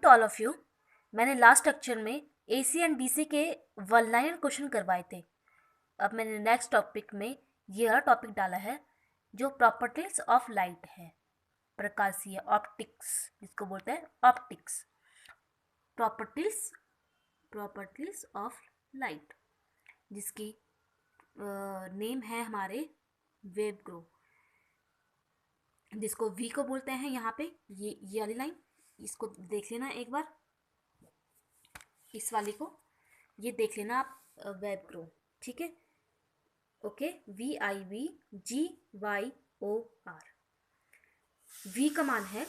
All of you. मैंने last lecture में AC and DC के वन लाइन क्वेश्चन करवाए थे। अब मैंने नेक्स्ट टॉपिक में ये वाला टॉपिक डाला है जो प्रॉपर्टीज ऑफ लाइट है, प्रकाशीय, ऑप्टिक्स जिसको बोलते हैं ऑप्टिक्स, प्रॉपर्टीज ऑफ लाइट, जिसकी नेम है हमारे वेव ग्रो, जिसको V को बोलते हैं। यहाँ पे ये वाली लाइन, इसको देख लेना एक बार, इस वाली को ये देख लेना आप, वेव ग्रो, ठीक है। Okay, VIVGYOR। V का मान है,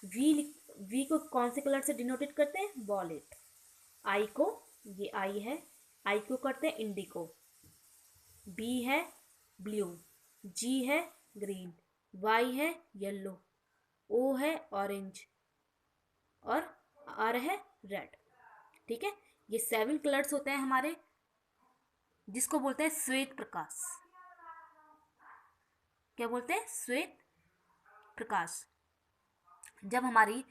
V को कौन से कलर से डिनोटेट करते हैं? वॉलेट। I को, ये I है, I को करते हैं इंडिको, B है ब्लू, G है ग्रीन, Y है येलो, O है ऑरेंज और R है रेड, ठीक है। ये 7 कलर्स होते हैं हमारे, जिसको बोलते हैं श्वेत प्रकाश। क्या बोलते हैं? श्वेत प्रकाश। जब हमारी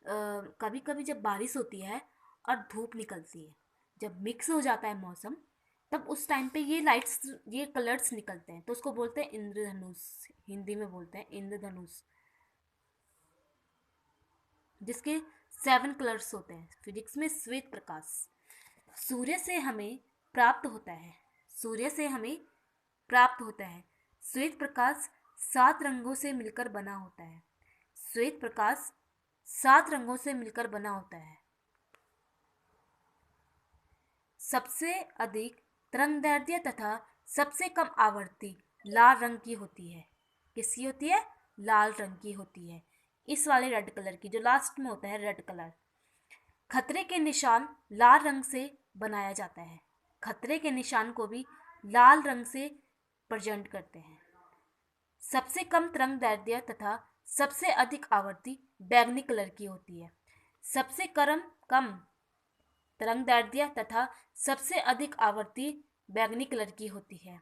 कभी कभी जब बारिश होती है और धूप निकलती है, जब मिक्स हो जाता है मौसम, तब उस टाइम पे ये लाइट्स, ये कलर्स निकलते हैं, तो उसको बोलते हैं इंद्रधनुष। हिंदी में बोलते हैं इंद्रधनुष, जिसके 7 कलर्स होते हैं। फिजिक्स में श्वेत प्रकाश सूर्य से हमें प्राप्त होता है, सूर्य से हमें प्राप्त होता है। श्वेत प्रकाश 7 रंगों से मिलकर बना होता है, श्वेत प्रकाश 7 रंगों से मिलकर बना होता है। सबसे अधिक तरंगदैर्ध्य तथा सबसे कम आवृत्ति लाल रंग की होती है। किसकी होती है? लाल रंग की होती है। इस वाले रेड कलर की, जो लास्ट में होता है रेड कलर। खतरे के निशान लाल रंग से बनाया जाता है, खतरे के निशान को भी लाल रंग से प्रेजेंट करते हैं। सबसे कम तरंगदैर्ध्य तथा सबसे अधिक आवृत्ति बैंगनी कलर की होती है। सबसे कम तरंगदैर्ध्य तथा सबसे अधिक आवृत्ति बैंगनी कलर की होती है।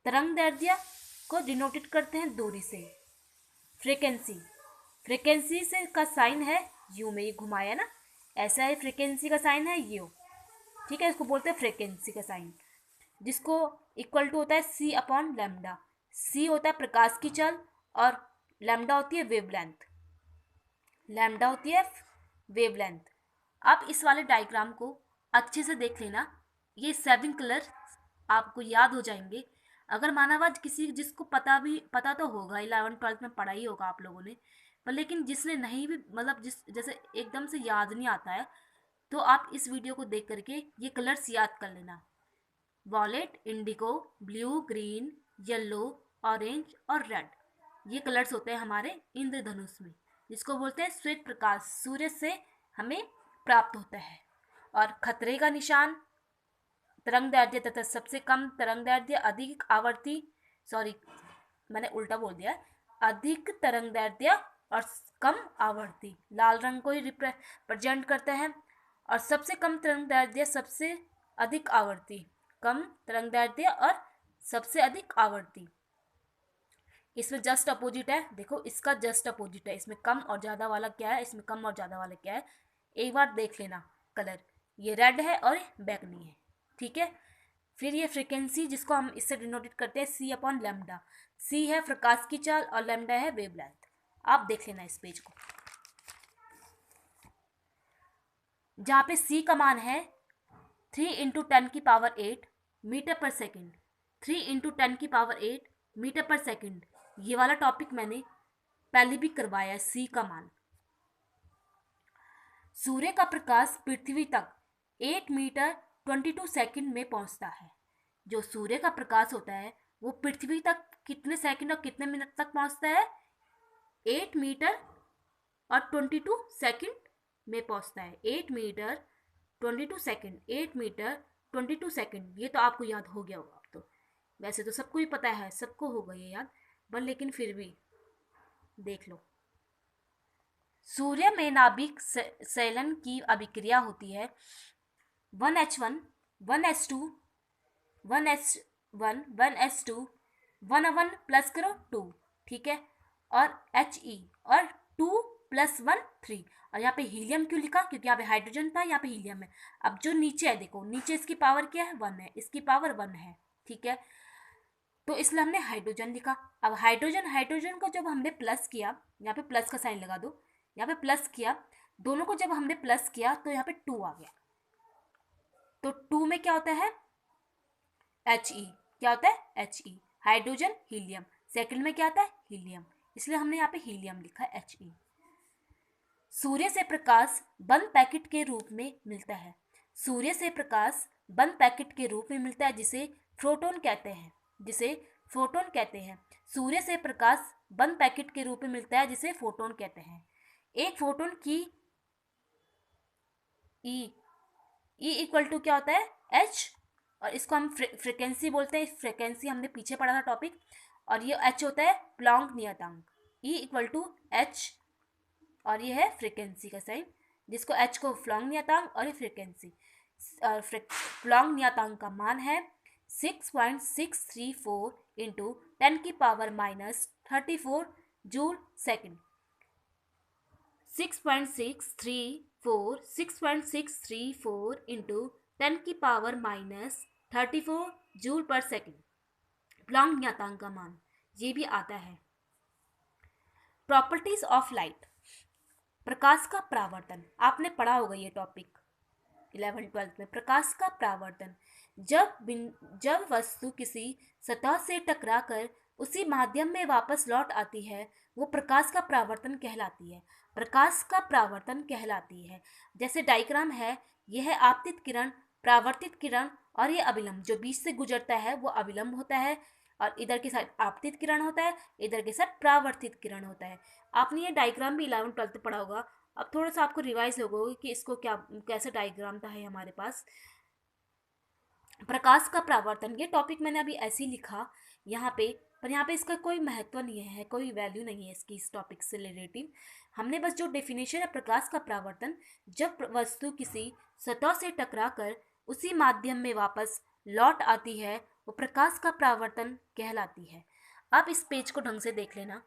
तरंगदैर्ध्य को डिनोटेट करते हैं दूरी से। फ्रीक्वेंसी से का साइन है यू, में ये घुमाया ना, ऐसा है। फ्रीक्वेंसी का साइन है यू, ठीक है। इसको बोलते हैं फ्रीक्वेंसी का साइन, जिसको इक्वल टू होता है C/λ। C होता है प्रकाश की चाल और लैम्डा होती है वेवलेंथ, लैम्डा होती है वेवलेंथ। आप इस वाले डायग्राम को अच्छे से देख लेना, ये 7 कलर आपको याद हो जाएंगे। अगर माना किसी जिसको पता तो होगा, 11th-12th में पढ़ा ही होगा आप लोगों ने, पर लेकिन जिसने नहीं भी, मतलब जैसे एकदम से याद नहीं आता है, तो आप इस वीडियो को देख करके ये कलर्स याद कर लेना। Wallet, Indigo, blue, green, yellow, orange और रेड, ये कलर्स होते हैं हमारे इंद्रधनुष में, जिसको बोलते हैं श्वेत प्रकाश, सूर्य से हमें प्राप्त होता है। और खतरे का निशान, तरंगदैर्ध्य तथा सबसे कम तरंगदैर्ध्य, अधिक आवृत्ति, सॉरी मैंने उल्टा बोल दिया, अधिक तरंगदैर्ध्य और कम आवृत्ति लाल रंग को ही रिप्रेजेंट करते हैं। और सबसे कम तरंगदैर्ध्य, सबसे अधिक आवृत्ति, कम तरंगदैर्ध्य और सबसे अधिक आवृत्ति, इसमें जस्ट अपोजिट है। देखो इसका जस्ट अपोजिट है, इसमें कम और ज़्यादा वाला क्या है, इसमें कम और ज़्यादा वाला क्या है, एक बार देख लेना। कलर ये रेड है और बैंगनी है, ठीक है। फिर ये फ्रीक्वेंसी, जिसको हम इससे डिनोटेट करते हैं C/λ। C है प्रकाश की चाल और लैम्डा है वेवलेंथ। आप देख लेना इस पेज को, जहाँ पे C का मान है 3 × 10⁸ मीटर पर सेकेंड, 3 × 10⁸ मीटर पर सेकेंड। ये वाला टॉपिक मैंने पहले भी करवाया है। C का मान, सूर्य का प्रकाश पृथ्वी तक 8 मीटर 22 सेकंड में पहुंचता है। जो सूर्य का प्रकाश होता है वो पृथ्वी तक कितने सेकंड और कितने मिनट तक पहुंचता है? 8 मीटर और 22 सेकंड में पहुंचता है। 8 मीटर 22 सेकंड, 8 मीटर 22 सेकंड। ये तो आपको याद हो गया होगा। अब तो वैसे तो सबको ही पता है, सबको होगा ये याद, पर लेकिन फिर भी देख लो। सूर्य में नाभिक संलयन की अभिक्रिया होती है 1H1, 1H2, 1H1, 1H2, 1 plus करो 2, ठीक है, और He और 2 +1 3। और यहाँ पे हीलियम क्यों लिखा, क्योंकि यहाँ पे हाइड्रोजन था, यहाँ पे हीलियम है। अब जो नीचे है देखो, नीचे इसकी पावर क्या है 1 है, इसकी पावर 1 है, ठीक है, तो इसलिए हमने हाइड्रोजन लिखा। अब हाइड्रोजन को जब हमने प्लस किया, यहाँ पे प्लस का साइन लगा दो, यहाँ पे प्लस किया, दोनों को जब हमने प्लस किया तो यहाँ पे 2 आ गया। तो 2 में क्या होता है He, क्या होता है He, हाइड्रोजन हीलियम। सेकंड में क्या आता है हीलियम, इसलिए हमने यहाँ पे हीलियम लिखा है He। सूर्य से प्रकाश बंद पैकेट के रूप में मिलता है, सूर्य से प्रकाश बंद पैकेट के रूप में मिलता है, जिसे फोटोन कहते हैं, जिसे फोटोन कहते हैं। सूर्य से प्रकाश बंद पैकेट के रूप में मिलता है, जिसे फोटोन कहते हैं। एक फोटोन की ई इक्वल टू क्या होता है H, और इसको हम फ्रिक्वेंसी बोलते हैं। फ्रिक्वेंसी हमने पीछे पढ़ा था टॉपिक, और ये H होता है प्लॉन्क नियतांक। E इक्वल टू H, और ये है फ्रिक्वेंसी का साइन, जिसको H को प्लॉन्क नियतांक और ये फ्रिक्वेंसी। प्लॉन्क नियतांक का मान है 6.634 into 10⁻⁻34 joule second. 6.634 into 10⁻⁻34 joule पर सेकेंड प्लॉन्क नियतांक का मान ये भी आता है। प्रॉपर्टीज ऑफ लाइट, प्रकाश का परावर्तन, आपने पढ़ा होगा ये टॉपिक 11th-12th में। प्रकाश का परावर्तन, जब वस्तु किसी सतह से टकराकर उसी माध्यम में वापस लौट आती है, वो प्रकाश का परावर्तन कहलाती है, प्रकाश का परावर्तन कहलाती है। जैसे डायग्राम है, यह है आपतित किरण, परावर्तित किरण, और ये अभिलंब जो बीच से गुजरता है वो अभिलंब होता है, और इधर के साथ आपतित किरण होता है, इधर के साथ परावर्तित किरण होता है। आपने ये डायग्राम भी 11th-12th पढ़ा होगा। अब थोड़ा सा आपको रिवाइज होगा कि इसको क्या कैसे डायग्राम था है हमारे पास। प्रकाश का परावर्तन, ये टॉपिक मैंने अभी ऐसे ही लिखा यहाँ पे, पर यहाँ पे इसका कोई महत्व नहीं है, कोई वैल्यू नहीं है इसकी इस टॉपिक से रिलेटिव। हमने बस जो डेफिनेशन है प्रकाश का परावर्तन, जब वस्तु किसी सतह से टकराकर उसी माध्यम में वापस लौट आती है, वो प्रकाश का परावर्तन कहलाती है। आप इस पेज को ढंग से देख लेना।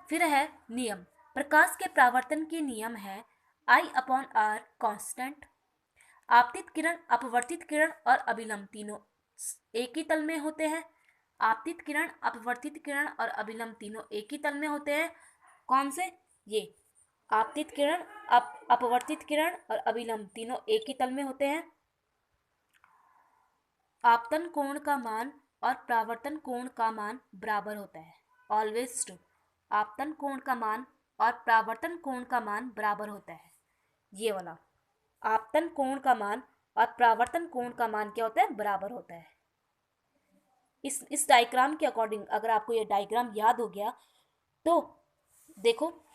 फिर है नियम, प्रकाश के परावर्तन के नियम है I/R कांस्टेंट। आपतित किरण, अपवर्तित किरण और अभिलंब तीनों एक ही तल में होते हैं। आपतित किरण, अपवर्तित किरण और अभिलंब तीनों एक ही तल में होते हैं। कौन से? ये आपतित किरण, अपवर्तित किरण और अभिलंब तीनों एक ही तल में होते हैं। आपतन कोण का मान और परावर्तन कोण का मान बराबर होता है, ऑलवेज ट्रू। आपतन कोण का मान और परावर्तन कोण का मान बराबर होता है। ये वाला आपतन कोण का मान और परावर्तन कोण का मान क्या होता है? बराबर होता है। इस डायग्राम के अकॉर्डिंग अगर आपको ये डायग्राम याद हो गया तो देखो,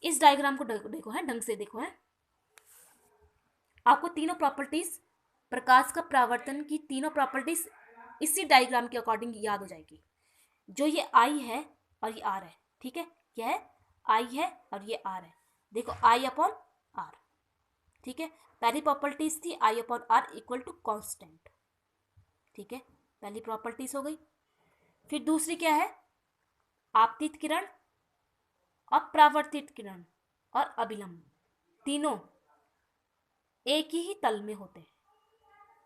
इस डायग्राम को देखो है, ढंग से देखो है, आपको तीनों प्रॉपर्टीज, प्रकाश का परावर्तन की तीनों प्रॉपर्टीज इसी डायग्राम के अकॉर्डिंग याद हो जाएगी। जो ये I है और ये R है, ठीक है, क्या है? I है और ये R है। देखो I/R, ठीक है, पहली प्रॉपर्टीज थी I/R इक्वल टू कॉन्स्टेंट, ठीक है, पहली प्रॉपर्टीज हो गई। फिर दूसरी क्या है? आपतित किरण और परावर्तित किरण और अभिलंब तीनों एक ही तल में होते हैं,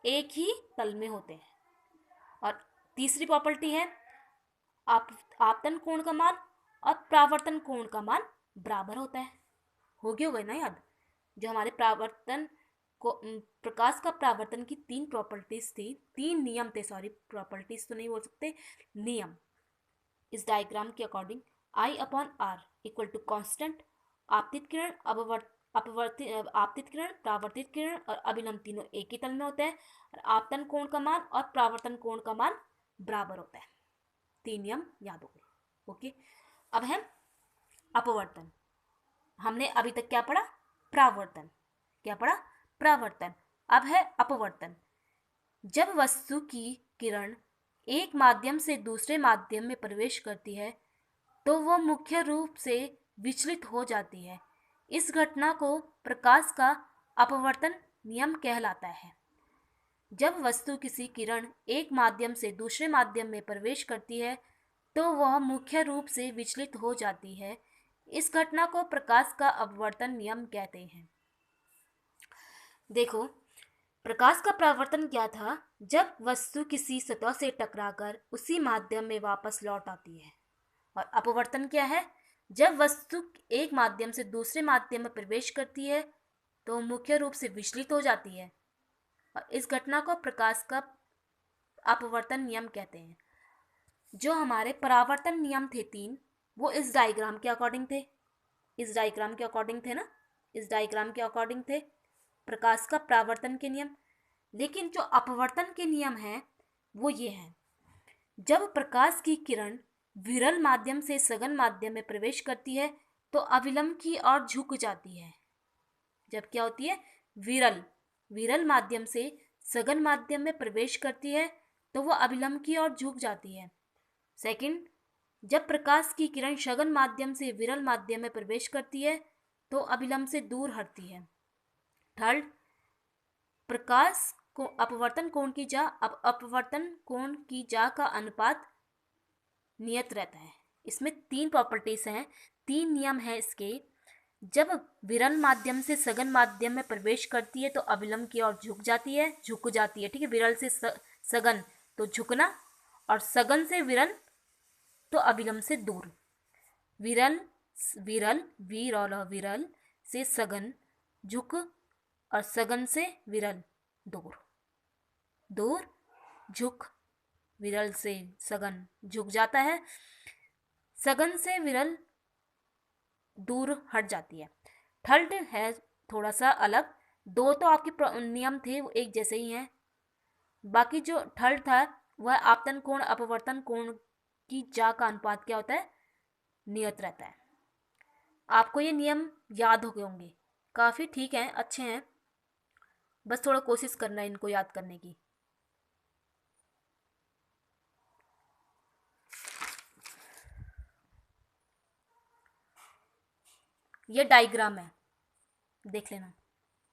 एक ही तल में होते हैं। और तीसरी प्रॉपर्टी है आपतन कोण का मान और परावर्तन कोण का मान बराबर होता है। हो गया ना याद? जो हमारे परावर्तन को, प्रकाश का परावर्तन की तीन प्रॉपर्टीज थी, तीन नियम थे, सॉरी प्रॉपर्टीज तो नहीं बोल सकते, नियम। इस डायग्राम के according I/R equal to constant, आपतित किरण, आपतित किरण, परावर्तित किरण और अभिलंब तीनों एक ही तल में होते हैं, और आपतन कोण का मान और परावर्तन कोण का मान बराबर होता है। तीन नियम याद हो गए। ओके, अब है अपवर्तन। हमने अभी तक क्या पढ़ा? परावर्तन। क्या पढ़ा? परावर्तन। अब है अपवर्तन। जब वस्तु की किरण एक माध्यम से दूसरे माध्यम में प्रवेश करती है तो वह मुख्य रूप से विचलित हो जाती है। इस घटना को प्रकाश का अपवर्तन नियम कहलाता है। जब वस्तु किसी किरण एक माध्यम से दूसरे माध्यम में प्रवेश करती है तो वह मुख्य रूप से विचलित हो जाती है। इस घटना को प्रकाश का अपवर्तन नियम कहते हैं। देखो, प्रकाश का परावर्तन क्या था? जब वस्तु किसी सतह से टकराकर उसी माध्यम में वापस लौट आती है। और अपवर्तन क्या है? जब वस्तु एक माध्यम से दूसरे माध्यम में प्रवेश करती है तो मुख्य रूप से विचलित हो जाती है, और इस घटना को प्रकाश का अपवर्तन नियम कहते हैं। जो हमारे परावर्तन नियम थे 3, वो इस डायग्राम के अकॉर्डिंग थे। इस डायग्राम के अकॉर्डिंग थे ना? इस डायग्राम के अकॉर्डिंग थे प्रकाश का परावर्तन के नियम। लेकिन जो अपवर्तन के नियम हैं वो ये हैं। जब प्रकाश की किरण विरल माध्यम से सघन माध्यम में प्रवेश करती है तो अविलंब की ओर झुक जाती है। जब क्या होती है? विरल माध्यम से सघन माध्यम में प्रवेश करती है तो वह अविलंब की ओर झुक जाती है। सेकंड, जब प्रकाश की किरण सघन माध्यम से विरल माध्यम में प्रवेश करती है तो अविलंब से दूर हटती है। थर्ड, प्रकाश को अपवर्तन कोण की जा का अनुपात नियत रहता है। इसमें 3 प्रॉपर्टीज हैं, 3 नियम हैं इसके। जब विरल माध्यम से सघन माध्यम में प्रवेश करती है तो अविलंब की ओर झुक जाती है, ठीक है। विरल से सघन तो झुकना, और सघन से विरल तो अविलंब से दूर। विरल से सघन झुक, और सघन से विरल दूर झुक। विरल से सघन झुक जाता है, सघन से विरल दूर हट जाती है। थर्ड है थोड़ा सा अलग। 2 तो आपके नियम थे वो एक जैसे ही हैं। बाकी जो थर्ड था वह आपतन कोण अपवर्तन कोण की जा का अनुपात क्या होता है? नियत रहता है। आपको ये नियम याद हो गए होंगे, काफ़ी ठीक हैं, अच्छे हैं। बस थोड़ा कोशिश करना है इनको याद करने की। ये डायग्राम है, देख लेना।